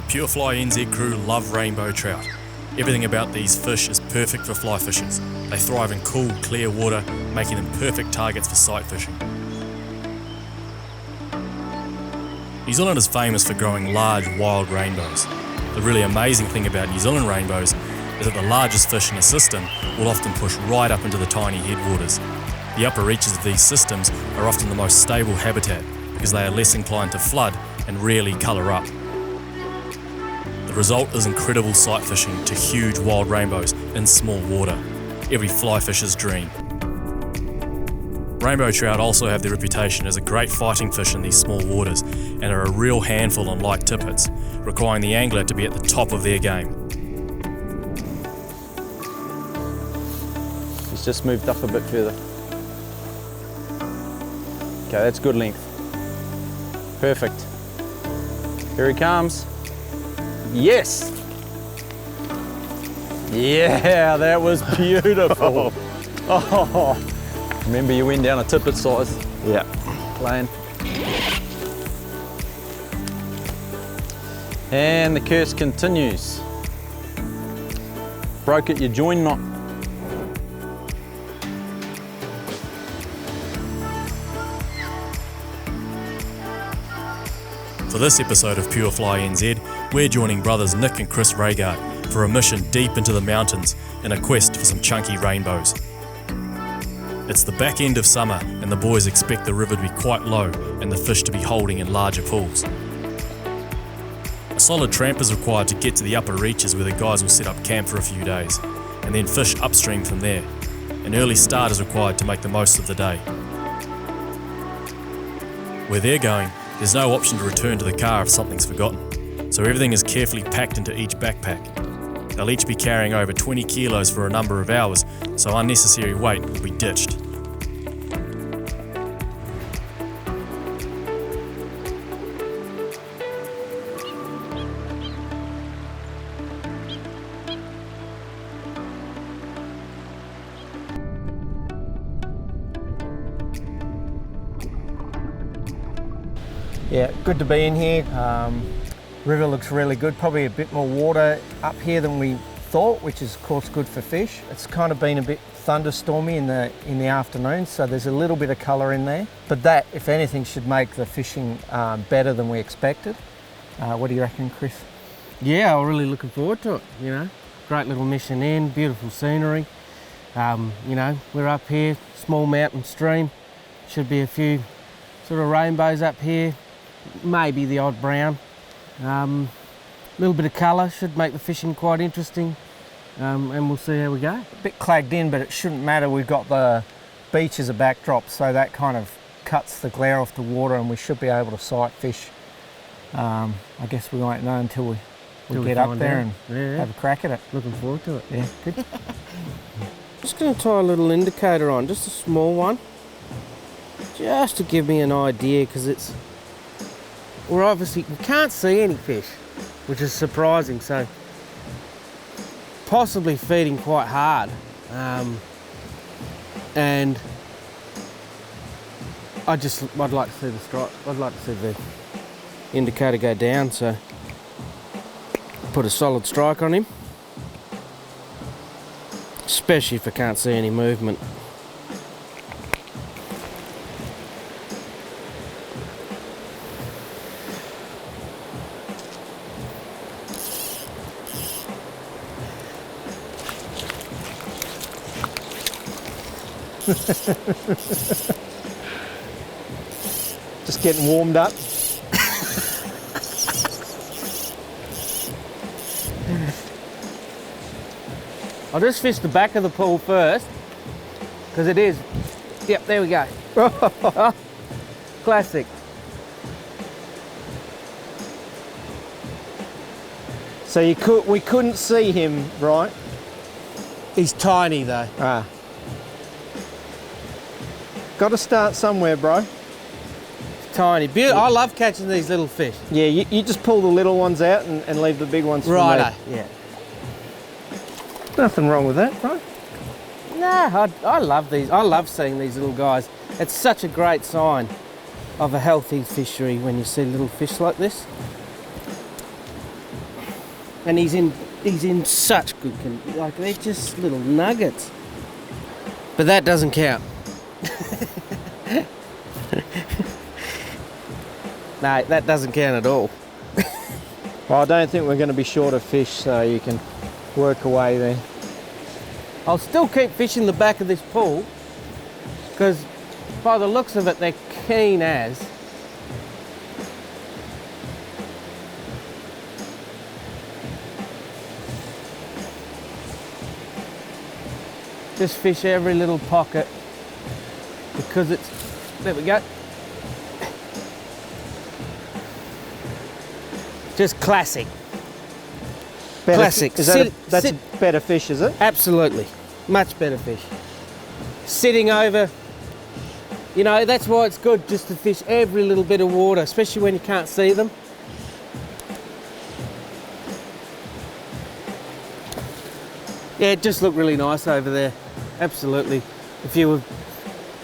Purefly NZ crew love rainbow trout. Everything about these fish is perfect for fly fishers. They thrive in cool, clear water, making them perfect targets for sight fishing. New Zealand is famous for growing large, wild rainbows. The really amazing thing about New Zealand rainbows is that the largest fish in a system will often push right up into the tiny headwaters. The upper reaches of these systems are often the most stable habitat because they are less inclined to flood and rarely colour up. The result is incredible sight fishing to huge wild rainbows in small water. Every fly fisher's dream. Rainbow trout also have the reputation as a great fighting fish in these small waters and are a real handful on light tippets, requiring the angler to be at the top of their game. He's just moved up a bit further. Okay, that's good length. Perfect. Here he comes. Yes! Yeah, that was beautiful. Oh, remember you went down a tippet size. Yeah, plain. And the curse continues. Broke at your join knot. For this episode of Purefly NZ, we're joining brothers Nick and Chris Reygaert for a mission deep into the mountains in a quest for some chunky rainbows. It's the back end of summer and the boys expect the river to be quite low and the fish to be holding in larger pools. A solid tramp is required to get to the upper reaches where the guys will set up camp for a few days and then fish upstream from there. An early start is required to make the most of the day. Where they're going, there's no option to return to the car if something's forgotten, so everything is carefully packed into each backpack. They'll each be carrying over 20 kilos for a number of hours, so unnecessary weight will be ditched. Yeah, good to be in here. River looks really good. Probably a bit more water up here than we thought, which is of course good for fish. It's kind of been a bit thunderstormy in the afternoon, so there's a little bit of colour in there. But that, if anything, should make the fishing better than we expected. What do you reckon, Chris? Yeah, I'm really looking forward to it. You know, great little mission in, beautiful scenery. You know, we're up here, small mountain stream. Should be a few sort of rainbows up here. Maybe the odd brown. Little bit of colour should make the fishing quite interesting, and we'll see how we go. A bit clagged in, but it shouldn't matter. We've got the beach as a backdrop, so that kind of cuts the glare off the water, and we should be able to sight fish. I guess we won't know until we get up there and have a crack at it. Looking forward to it. Yeah, good. Just going to tie a little indicator on, just a small one, just to give me an idea, because we can't see any fish, which is surprising, so possibly feeding quite hard, and I'd like to see the stripe. I'd like to see the indicator go down, so put a solid strike on him, especially if I can't see any movement. Just getting warmed up. I'll just fish the back of the pool first, because it is. Yep, there we go. Oh, classic. So we couldn't see him, right? He's tiny though. Ah. Got to start somewhere, bro. Tiny. I love catching these little fish. Yeah, you just pull the little ones out and leave the big ones for Righto, me. yeah. Nothing wrong with that, bro. Nah, I love these. I love seeing these little guys. It's such a great sign of a healthy fishery when you see little fish like this. And he's in such good condition. Like, they're just little nuggets. But that doesn't count. No, that doesn't count at all. Well, I don't think we're going to be short of fish, so you can work away there. I'll still keep fishing the back of this pool, because by the looks of it, they're keen as. Just fish every little pocket, because it's, there we go. Just classic. Better Classic. That's better fish, is it? Absolutely. Much better fish. Sitting over, you know, that's why it's good just to fish every little bit of water, especially when you can't see them. Yeah, it just looked really nice over there. Absolutely. If you were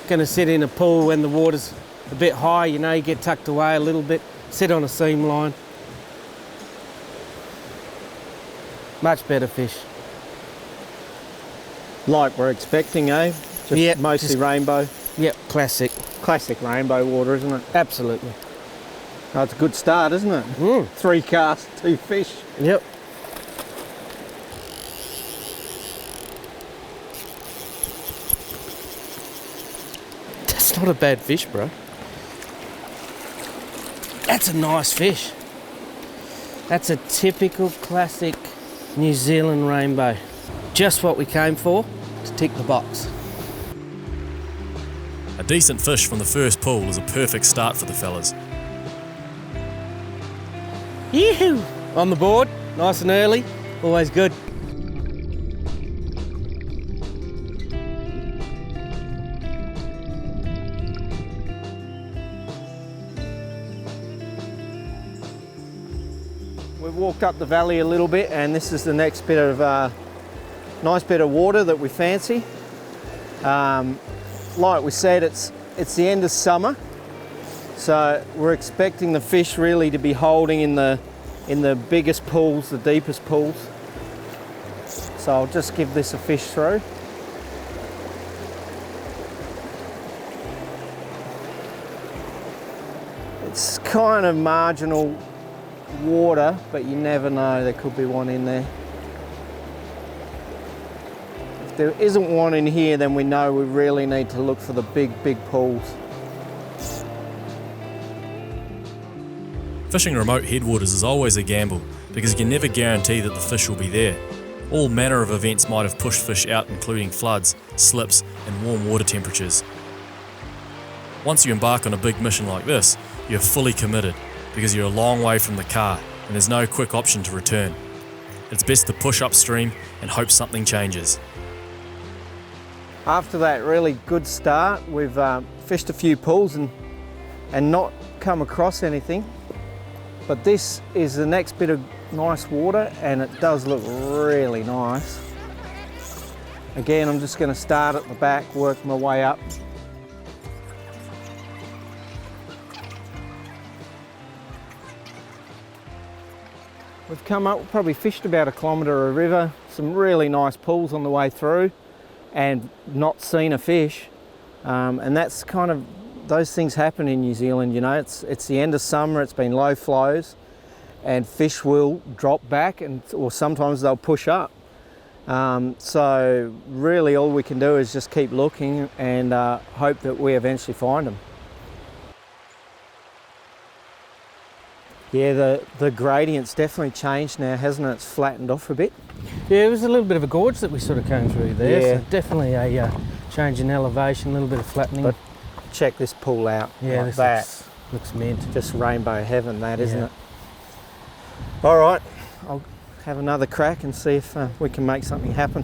going to sit in a pool when the water's a bit high, you know, you get tucked away a little bit, sit on a seam line. Much better fish. Like we're expecting, eh? Yep, Mostly just- rainbow. Yep, classic. Classic rainbow water, isn't it? Absolutely. Oh, it's a good start, isn't it? 3 casts, 2 fish. Yep. That's not a bad fish, bro. That's a nice fish. That's a typical classic New Zealand rainbow. Just what we came for, to tick the box. A decent fish from the first pool is a perfect start for the fellas. Yee-hoo! On the board, nice and early, always good. We've walked up the valley a little bit, and this is the next bit of nice bit of water that we fancy. Like we said, it's the end of summer, so we're expecting the fish really to be holding in the biggest pools, the deepest pools. So I'll just give this a fish through. It's kind of marginal water, but you never know, there could be one in there. If there isn't one in here, then we know we really need to look for the big pools. Fishing remote headwaters is always a gamble because you can never guarantee that the fish will be there. All manner of events might have pushed fish out, including floods, slips and warm water temperatures. Once you embark on a big mission like this, you're fully committed because you're a long way from the car and there's no quick option to return. It's best to push upstream and hope something changes. After that really good start, we've fished a few pools and not come across anything. But this is the next bit of nice water, and it does look really nice. Again, I'm just going to start at the back, work my way up. We've come up, probably fished about 1 kilometre of river, some really nice pools on the way through, and not seen a fish. And that's kind of, those things happen in New Zealand, you know. It's the end of summer, it's been low flows, and fish will drop back, or sometimes they'll push up. So really all we can do is just keep looking and hope that we eventually find them. Yeah, the gradient's definitely changed now, hasn't it? It's flattened off a bit. Yeah, it was a little bit of a gorge that we sort of came through there. Yeah. So definitely a change in elevation, a little bit of flattening. But check this pool out, yeah, like this that. looks mint. Just rainbow heaven, that, isn't Yeah. it? All right, I'll have another crack and see if we can make something happen.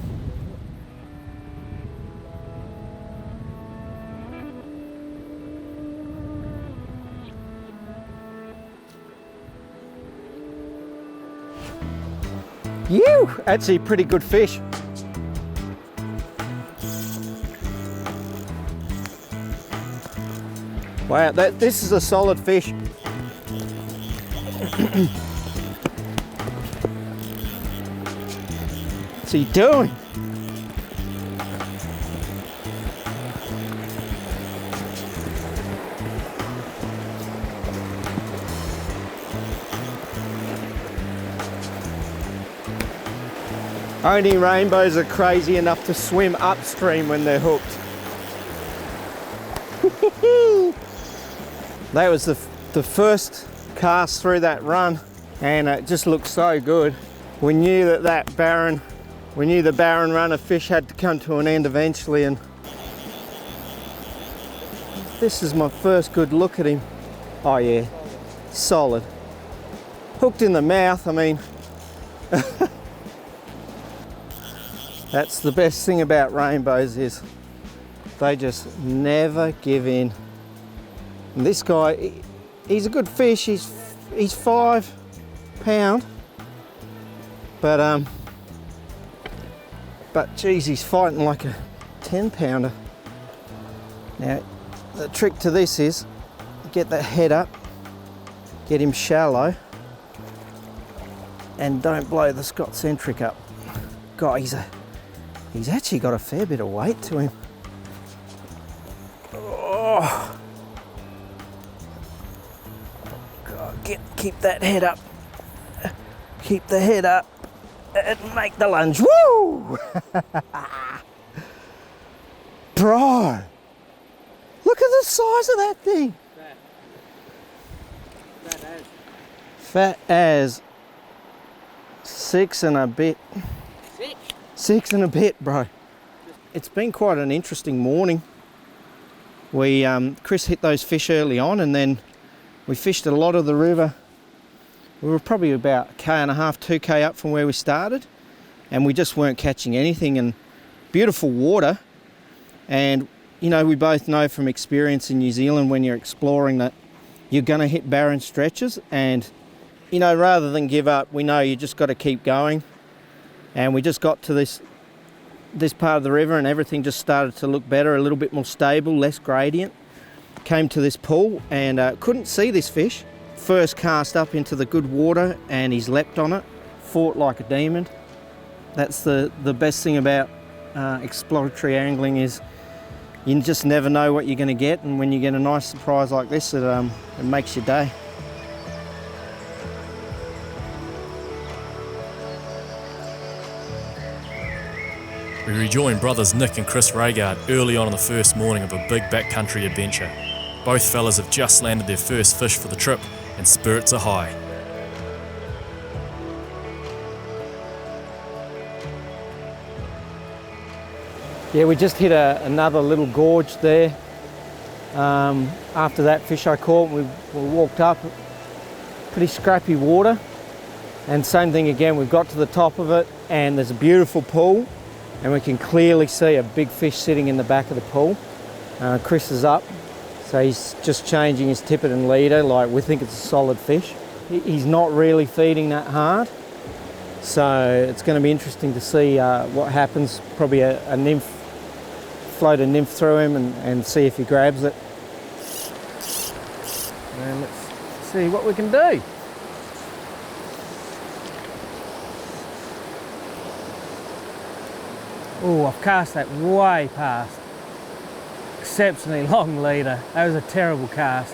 Ew, actually pretty good fish. Wow, this is a solid fish. What's he doing? Only rainbows are crazy enough to swim upstream when they're hooked. That was the first cast through that run, and it just looked so good. We knew that the barren run of fish had to come to an end eventually, and this is my first good look at him. Oh yeah, solid. Hooked in the mouth, I mean. That's the best thing about rainbows, is they just never give in. And this guy, he's a good fish. He's 5 pound, but geez, he's fighting like a 10 pounder. Now, the trick to this is get that head up, get him shallow, and don't blow the Scott-centric up. God, he's actually got a fair bit of weight to him. Oh. God, keep that head up. Keep the head up and make the lunge. Woo! Bro, look at the size of that thing. Fat as 6 and a bit. 6 and a bit, bro. It's been quite an interesting morning. Chris hit those fish early on, and then we fished a lot of the river. We were probably about 1.5 km, 2 km up from where we started, and we just weren't catching anything. And beautiful water, and you know, we both know from experience in New Zealand, when you're exploring, that you're going to hit barren stretches, and you know, rather than give up, we know you just got to keep going. And we just got to this part of the river, and everything just started to look better, a little bit more stable, less gradient. Came to this pool and couldn't see this fish. First cast up into the good water, and he's leapt on it, fought like a demon. That's the best thing about exploratory angling, is you just never know what you're going to get, and when you get a nice surprise like this, it makes your day. We rejoined brothers Nick and Chris Reygaert early on in the first morning of a big backcountry adventure. Both fellas have just landed their first fish for the trip, and spirits are high. Yeah, we just hit another little gorge there. After that fish I caught, we walked up, pretty scrappy water. And same thing again, we've got to the top of it, and there's a beautiful pool, and we can clearly see a big fish sitting in the back of the pool. Chris is up, so he's just changing his tippet and leader. Like, we think it's a solid fish. He's not really feeding that hard, so it's going to be interesting to see what happens. Probably a nymph, float a nymph through him and see if he grabs it. And let's see what we can do. Oh, I've cast that way past. Exceptionally long leader. That was a terrible cast.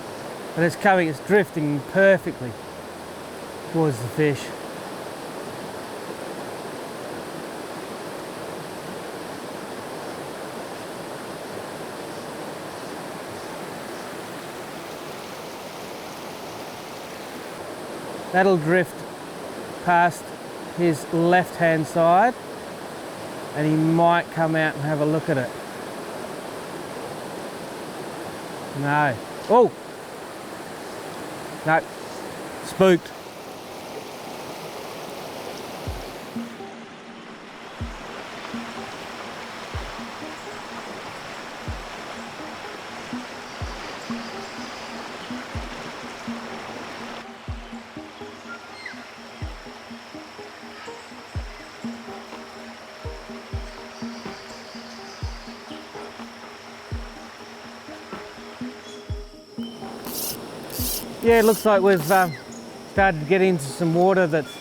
But it's coming, it's drifting perfectly towards the fish. That'll drift past his left-hand side, and he might come out and have a look at it. No. Oh! No. Spooked. Yeah, it looks like we've started to get into some water that's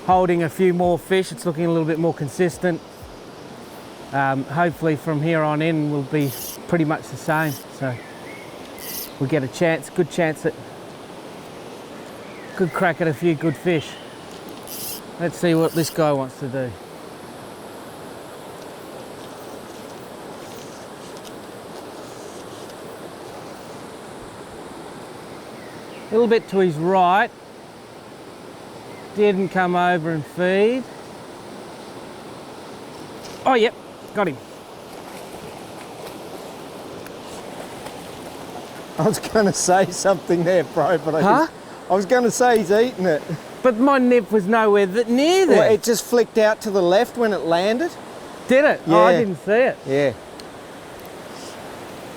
holding a few more fish. It's looking a little bit more consistent. Hopefully from here on in will be pretty much the same. So we'll get a chance, good chance at good crack at a few good fish. Let's see what this guy wants to do. A little bit to his right. Didn't come over and feed. Oh, yep, got him. I was going to say something there, bro, but I was going to say he's eating it. But my nip was nowhere near there. Well, it just flicked out to the left when it landed. Did it? Yeah. Oh, I didn't see it. Yeah.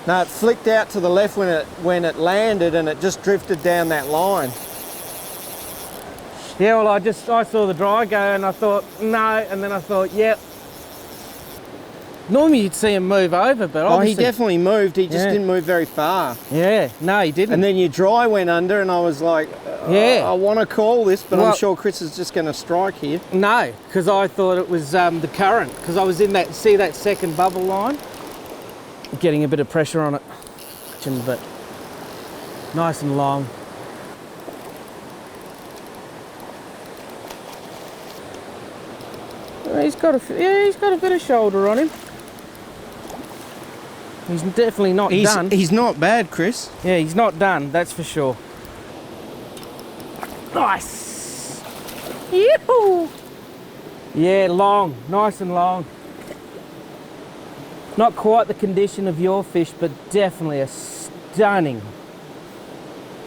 No, it flicked out to the left when it landed, and it just drifted down that line. Yeah, well, I saw the dry go and I thought, no, and then I thought, yep. Normally you'd see him move over, but obviously... Oh, he definitely moved, he just didn't move very far. Yeah, no, he didn't. And then your dry went under, and I was like, I want to call this, but I'm sure Chris is just going to strike here. No, because I thought it was the current, because I was in that, see that second bubble line? Getting a bit of pressure on it, but nice and long. He's got a bit of shoulder on him. He's definitely not done. He's not bad, Chris. Yeah, he's not done, that's for sure. Nice! Yoo-hoo! Yeah, long, nice and long. Not quite the condition of your fish, but definitely a stunning.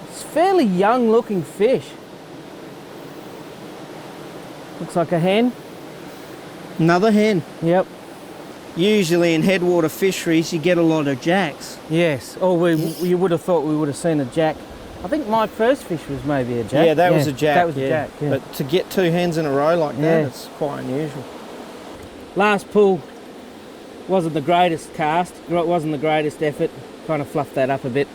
It's fairly young looking fish. Looks like a hen. Another hen. Yep. Usually in headwater fisheries you get a lot of jacks. Yes. Oh, you would have thought we would have seen a jack. I think my first fish was maybe a jack. Yeah, that was a jack. That was a jack, yeah. But to get two hens in a row like that, it's quite unusual. Last pull wasn't the greatest cast, it wasn't the greatest effort. Kind of fluffed that up a bit.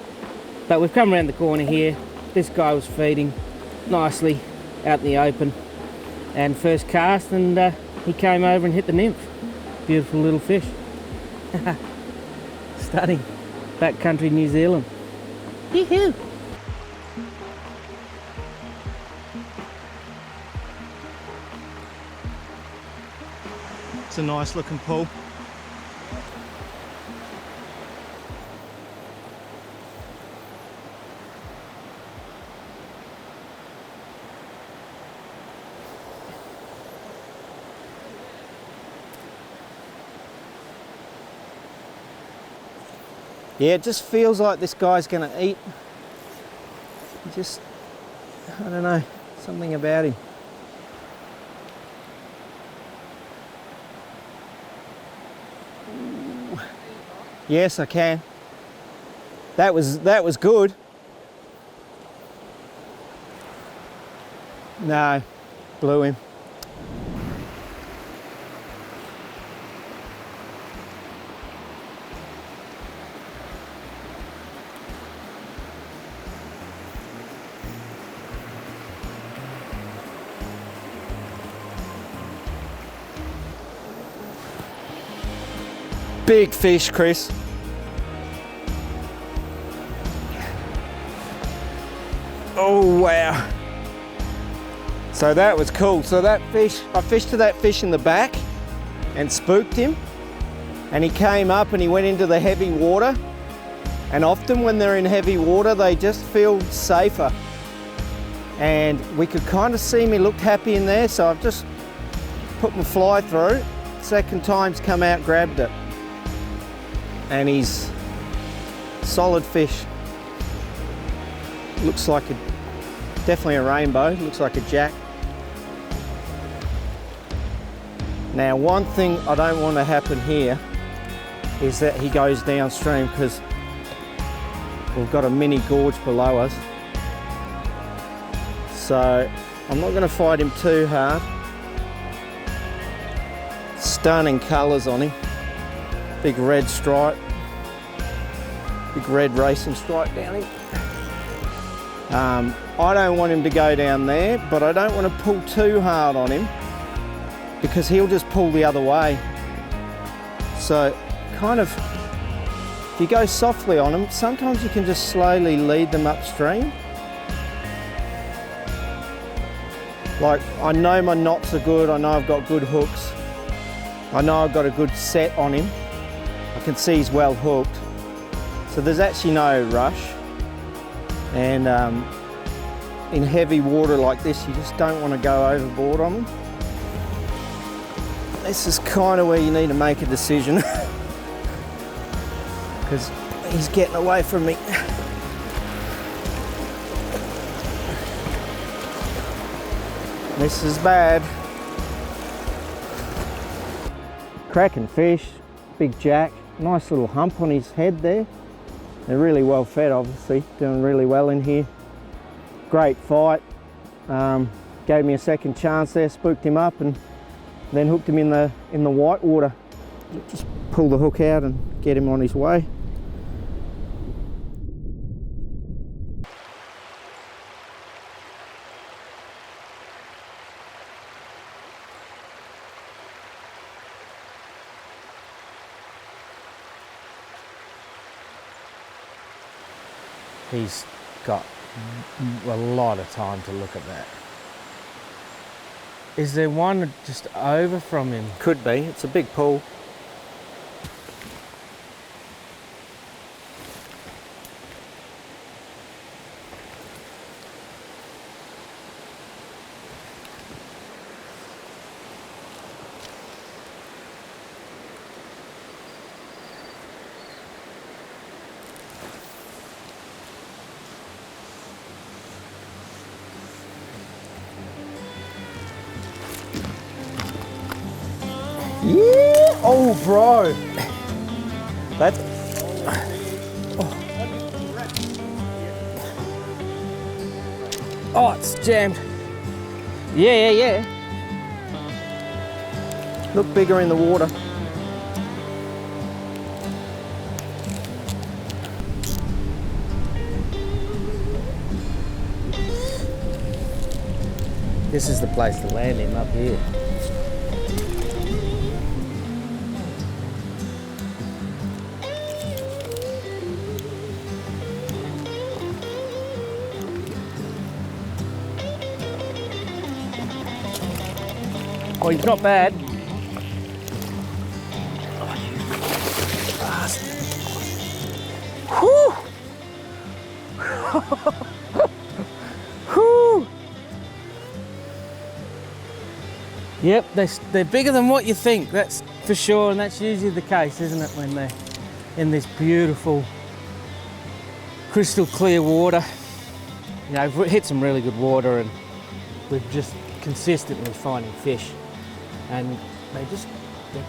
But we've come around the corner here. This guy was feeding nicely out in the open. And first cast, and he came over and hit the nymph. Beautiful little fish. Stunning. Backcountry New Zealand. Yee-hoo. It's a nice looking pull. Yeah, it just feels like this guy's going to eat. I don't know, something about him. Yes, I can. That was good. No, blew him. Big fish, Chris. Oh, wow. So that was cool. So that fish, I fished to that fish in the back and spooked him. And he came up and he went into the heavy water. And often when they're in heavy water, they just feel safer. And we could kind of see him, he looked happy in there. So I've just put my fly through. Second time's come out, grabbed it. And he's solid fish. Looks like definitely a rainbow, looks like a jack. Now one thing I don't want to happen here is that he goes downstream, because we've got a mini gorge below us. So I'm not going to fight him too hard. Stunning colours on him. Big red stripe, big red racing stripe down him. I don't want him to go down there, but I don't want to pull too hard on him because he'll just pull the other way. So kind of, if you go softly on them, sometimes you can just slowly lead them upstream. Like, I know my knots are good, I know I've got good hooks, I know I've got a good set on him, I can see he's well hooked, so there's actually no rush. And in heavy water like this, you just don't want to go overboard on them. This is kind of where you need to make a decision because he's getting away from me. This is bad. Cracking fish, big jack, nice little hump on his head there. They're really well fed, obviously, doing really well in here. Great fight. Gave me a second chance there, spooked him up and then hooked him in the white water. Just pull the hook out and get him on his way. He's got a lot of time to look at that. Is there one just over from him? Could be, it's a big pull. Yeah! Oh, bro! That's... Oh, it's jammed. Yeah. Look bigger in the water. This is the place to land him up here. Oh, he's not bad. Whew! Whew! Yep, they're bigger than what you think, that's for sure, and that's usually the case, isn't it, when they're in this beautiful, crystal clear water. You know, we've hit some really good water and we've just consistently finding fish. And they're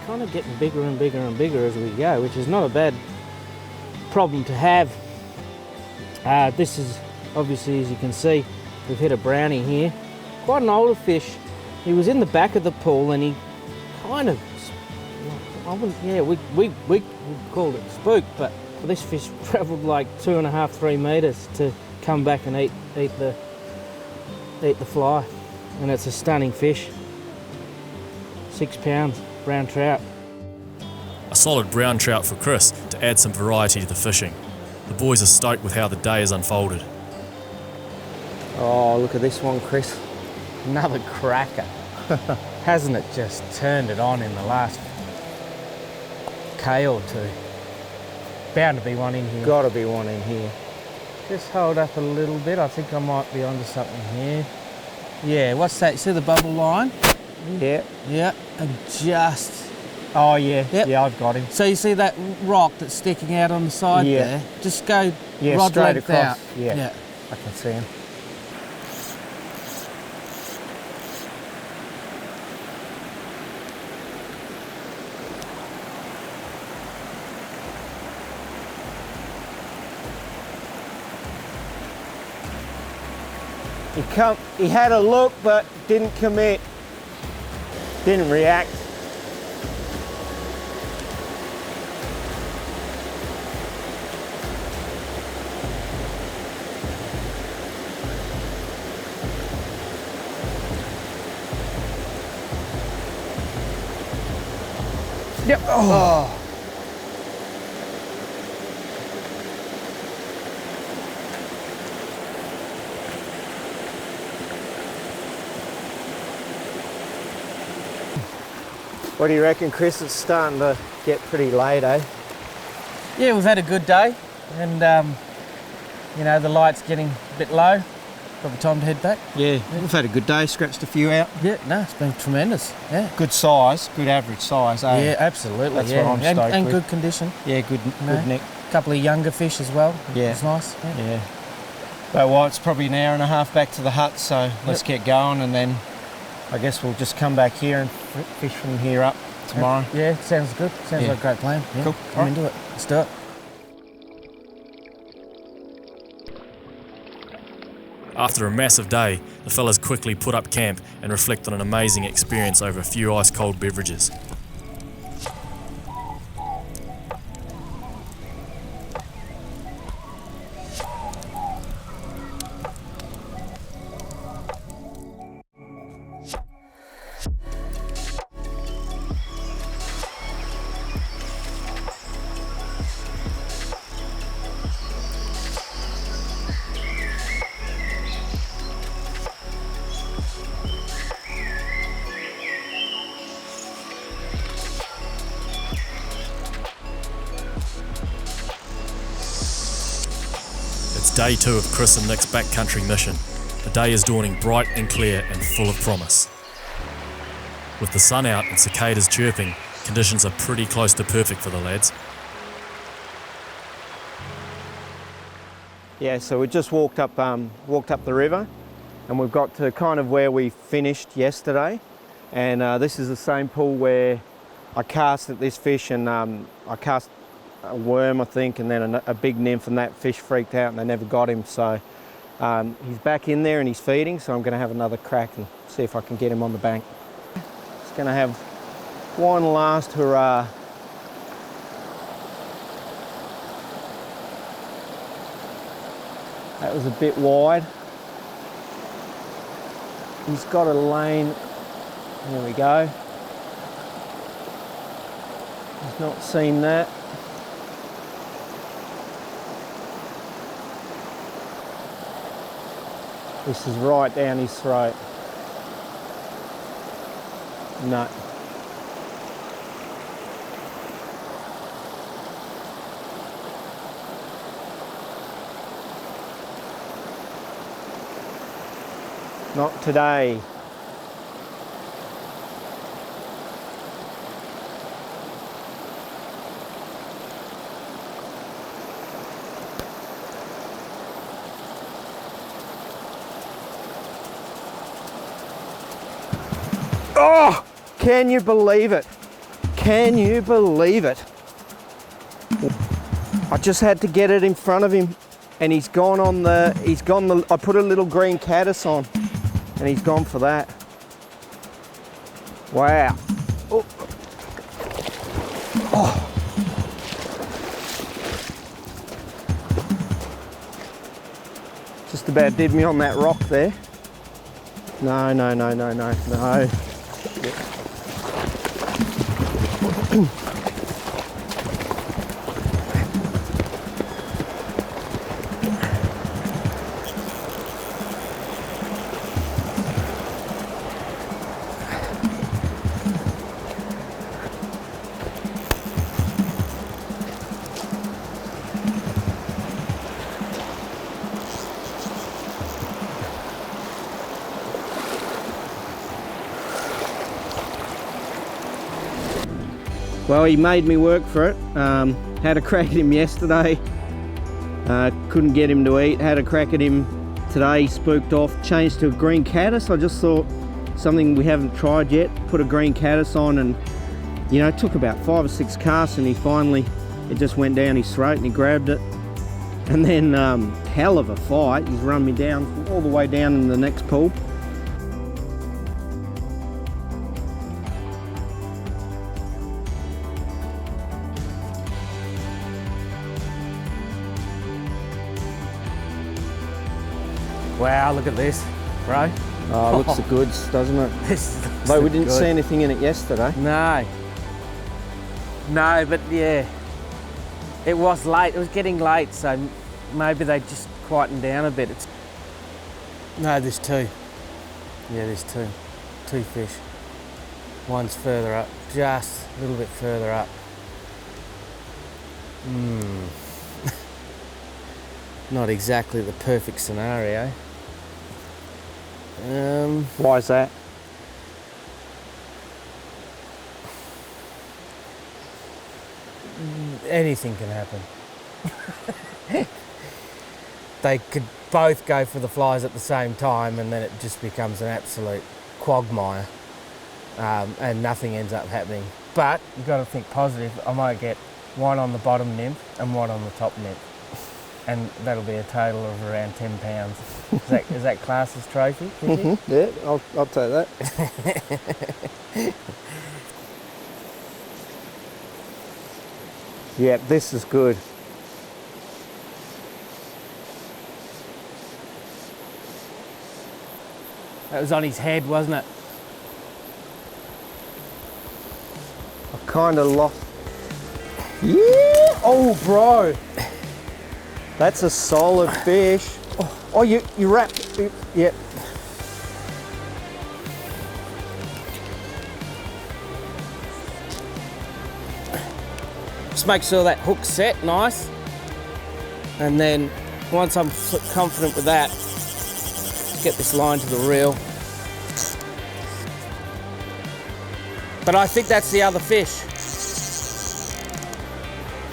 kind of getting bigger and bigger and bigger as we go, which is not a bad problem to have. This is obviously, as you can see, we've hit a brownie here. Quite an older fish. He was in the back of the pool and he kind of, we called it spooked, but this fish travelled like 2.5, 3 metres to come back and eat the fly. And it's a stunning fish. 6 pounds, brown trout. A solid brown trout for Chris to add some variety to the fishing. The boys are stoked with how the day has unfolded. Oh, look at this one, Chris. Another cracker. Hasn't it just turned it on in the last K or two? Bound to be one in here. Gotta be one in here. Just hold up a little bit. I think I might be onto something here. Yeah, what's that? See the bubble line? Yeah. Yeah, and just... Oh yeah, Yep. Yeah, I've got him. So you see that rock that's sticking out on the side there? Just go rod straight length across. out. Yeah, I can see him. He had a look, but didn't commit. Didn't react. Yep. Oh. What do you reckon, Chris? It's starting to get pretty late, eh? Yeah, we've had a good day, and you know, the light's getting a bit low. Probably time to head back. Yeah, we've had a good day, scratched a few out. Yeah, no, it's been tremendous. Yeah. Good size, good average size, eh? Yeah, absolutely. That's yeah. what I'm stoked and with. good condition. Yeah, good Nick. A couple of younger fish as well. Yeah. It's nice. Yeah. Yeah. But well, it's probably an hour and a half back to the hut, so let's get going, and then I guess we'll just come back here and fish from here up tomorrow. Yeah, sounds good. Sounds like a great plan. Yeah. Cool. I'm into it. Let's do it. After a massive day, the fellas quickly put up camp and reflect on an amazing experience over a few ice-cold beverages. It's day 2 of Chris and Nick's backcountry mission. The day is dawning bright and clear and full of promise. With the sun out and cicadas chirping, conditions are pretty close to perfect for the lads. Yeah, so we just walked up the river, and we've got to kind of where we finished yesterday, and this is the same pool where I cast at this fish, and I cast a worm, I think, and then a big nymph, and that fish freaked out and they never got him. So he's back in there and he's feeding, so I'm going to have another crack and see if I can get him on the bank. Just going to have one last hurrah. That was a bit wide. He's got a lane. There we go. He's not seen that. This is right down his throat. No. Not today. Oh, can you believe it? Can you believe it? I just had to get it in front of him, and I put a little green caddis on, and he's gone for that. Wow. Oh. Oh. Just about did me on that rock there. No, no, no, no, no, no. Well, he made me work for it. Had a crack at him yesterday. Couldn't get him to eat. Had a crack at him today. He spooked off. Changed to a green caddis. I just thought something we haven't tried yet. Put a green caddis on, and you know, it took about 5 or 6 casts, and it just went down his throat, and he grabbed it. And then, hell of a fight. He's run me down all the way down in the next pool. Wow, look at this, bro. Oh, looks the goods, doesn't it? This looks Though we didn't good. see anything in it yesterday. No. No, but yeah, it was late. It was getting late, so maybe they just quietened down a bit. No, there's two. Yeah, there's two. Two fish. One's further up, just a little bit further up. Not exactly the perfect scenario. Why is that? Anything can happen. They could both go for the flies at the same time, and then it just becomes an absolute quagmire, and nothing ends up happening. But you've got to think positive. I might get one on the bottom nymph and one on the top nymph, and that'll be a total of around 10 pounds. Is that class as trophy? Yeah, I'll take that. Yeah, this is good. That was on his head, wasn't it? I kind of lost. Yeah! Oh, bro. That's a solid fish. Oh, you wrapped. Yep. Just make sure that hook's set nice, and then once I'm confident with that, get this line to the reel. But I think that's the other fish.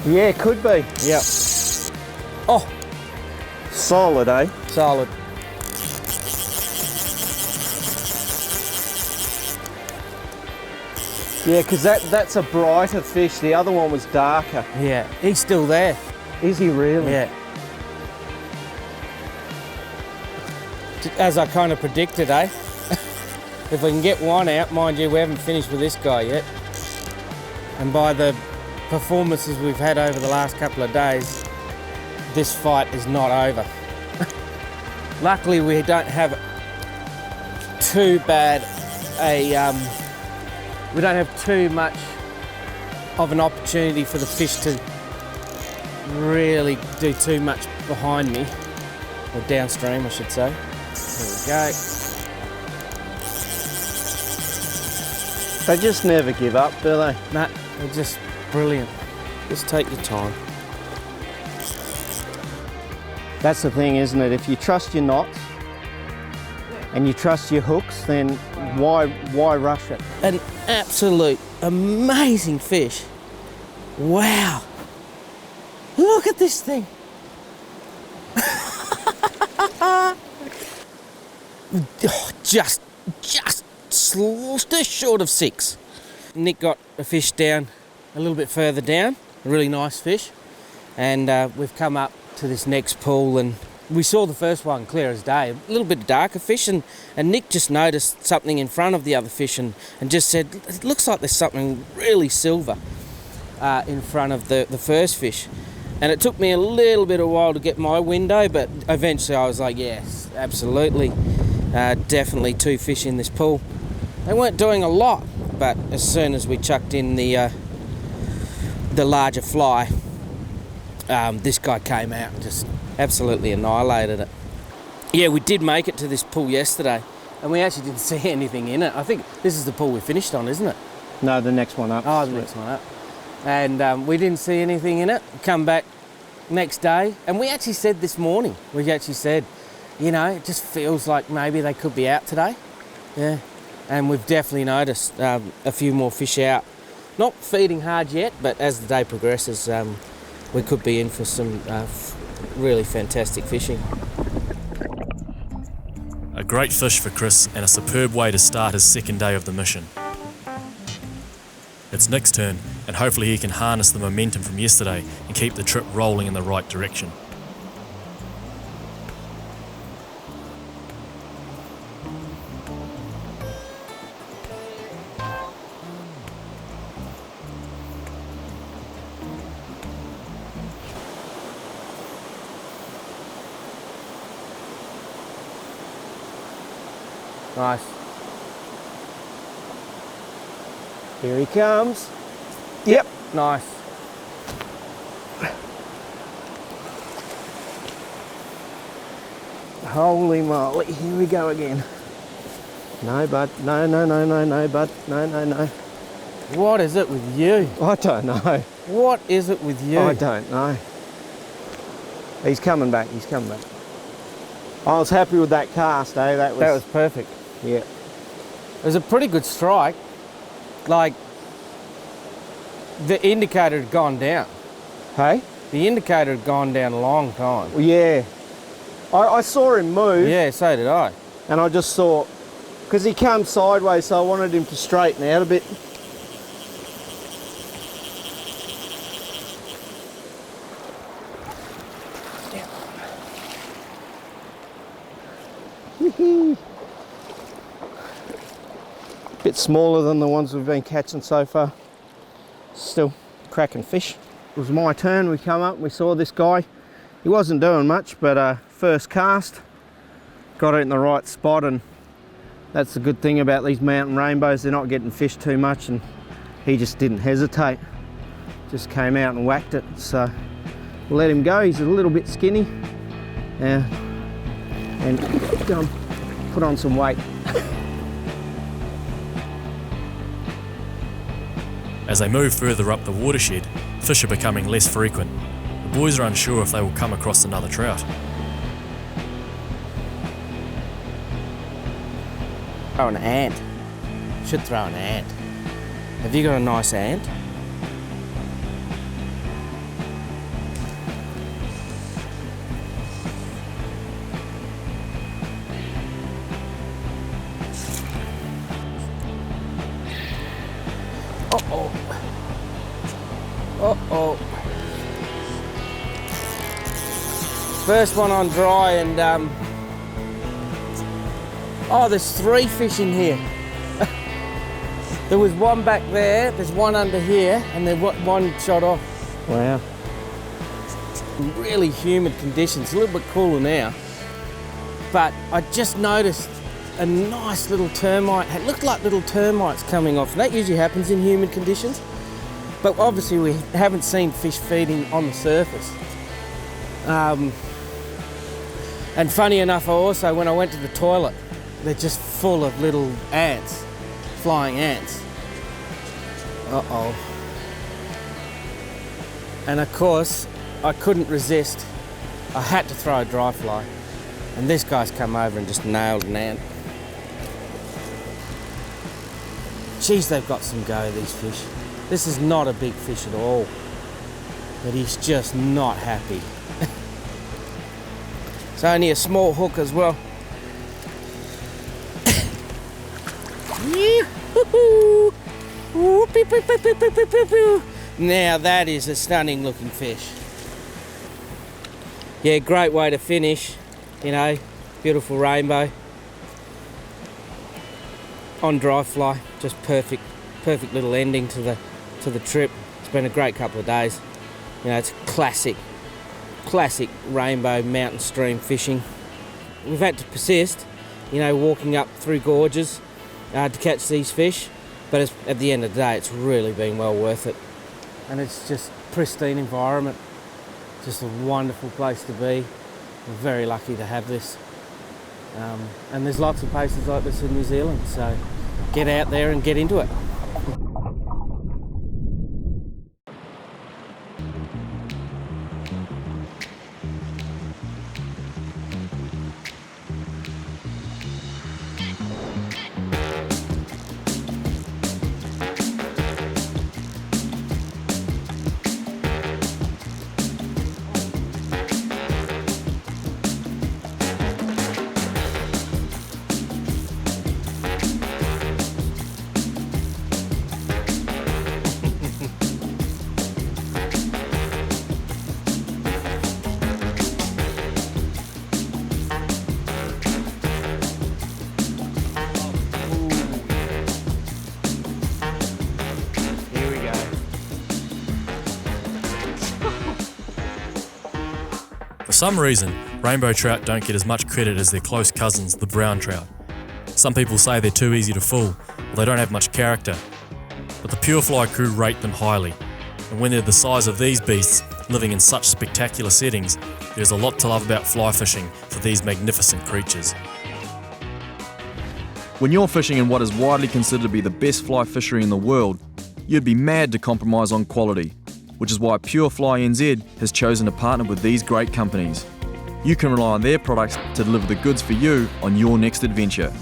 Yeah, could be. Yep. Oh, Solid, eh? solid. Yeah, because that's a brighter fish. The other one was darker. Yeah, he's still there. Is he really? Yeah. As I kind of predicted, eh? If we can get one out, mind you, we haven't finished with this guy yet. And by the performances we've had over the last couple of days, this fight is not over. Luckily, we don't have too bad we don't have too much of an opportunity for the fish to really do too much behind me, or downstream, I should say. There we go. They just never give up, do they? Nah, they're just brilliant. Just take your time. That's the thing, isn't it? If you trust your knots and you trust your hooks, then why rush it? An absolute amazing fish. Wow. Look at this thing. Just short of 6. Nick got a fish down a little bit further down, a really nice fish, and we've come up to this next pool, and we saw the first one clear as day, a little bit darker fish, and Nick just noticed something in front of the other fish and just said, it looks like there's something really silver in front of the first fish. And it took me a little bit of a while to get my window, but eventually I was like, yes, absolutely. Definitely 2 fish in this pool. They weren't doing a lot, but as soon as we chucked in the larger fly, this guy came out and just absolutely annihilated it. Yeah, we did make it to this pool yesterday, and we actually didn't see anything in it. I think this is the pool we finished on, isn't it? No, the next one up. Oh, the next one up. And we didn't see anything in it. Come back next day, and we actually said this morning, you know, it just feels like maybe they could be out today. Yeah, and we've definitely noticed a few more fish out. Not feeding hard yet, but as the day progresses, we could be in for some really fantastic fishing. A great fish for Chris and a superb way to start his second day of the mission. It's Nick's turn, and hopefully he can harness the momentum from yesterday and keep the trip rolling in the right direction. Nice. Here he comes. Yep, nice. Holy moly, here we go again. No, bud. No, no, no, no, no, bud. No, no, no. What is it with you? I don't know. What is it with you? I don't know. He's coming back, he's coming back. I was happy with that cast, eh? That was perfect. Yeah. It was a pretty good strike. Like, the indicator had gone down. Hey? The indicator had gone down a long time. Well, yeah. I saw him move. Yeah, so did I. And I just saw, because he came sideways, so I wanted him to straighten out a bit. Bit smaller than the ones we've been catching so far. Still cracking fish. It was my turn. We come up and we saw this guy. He wasn't doing much, but first cast, got it in the right spot, and that's the good thing about these mountain rainbows. They're not getting fished too much, and he just didn't hesitate. Just came out and whacked it. So we'll let him go. He's a little bit skinny. Yeah. And go and put on some weight. As they move further up the watershed, fish are becoming less frequent. The boys are unsure if they will come across another trout. Throw an ant. Should throw an ant. Have you got a nice ant? Uh-oh. Uh-oh. First one on dry, and oh, there's 3 fish in here. There was one back there, there's one under here, and then one shot off. Wow. Really humid conditions, a little bit cooler now. But I just noticed a nice little termite. It looked like little termites coming off. And that usually happens in humid conditions. But obviously we haven't seen fish feeding on the surface. And funny enough, when I went to the toilet, they're just full of little ants, flying ants. Uh-oh. And of course, I couldn't resist. I had to throw a dry fly. And this guy's come over and just nailed an ant. Geez, they've got some go, these fish. This is not a big fish at all, but he's just not happy. It's only a small hook as well. Now that is a stunning looking fish. Yeah, great way to finish, you know, beautiful rainbow. On dry fly, just perfect little ending to the trip. It's been a great couple of days. You know, it's classic rainbow mountain stream fishing. We've had to persist, you know, walking up through gorges to catch these fish, but at the end of the day, it's really been well worth it. And it's just pristine environment, just a wonderful place to be. We're very lucky to have this. And there's lots of places like this in New Zealand, so get out there and get into it. For some reason, rainbow trout don't get as much credit as their close cousins, the brown trout. Some people say they're too easy to fool, or they don't have much character. But the Pure Fly crew rate them highly. And when they're the size of these beasts, living in such spectacular settings, there's a lot to love about fly fishing for these magnificent creatures. When you're fishing in what is widely considered to be the best fly fishery in the world, you'd be mad to compromise on quality, which is why Pure Fly NZ has chosen to partner with these great companies. You can rely on their products to deliver the goods for you on your next adventure.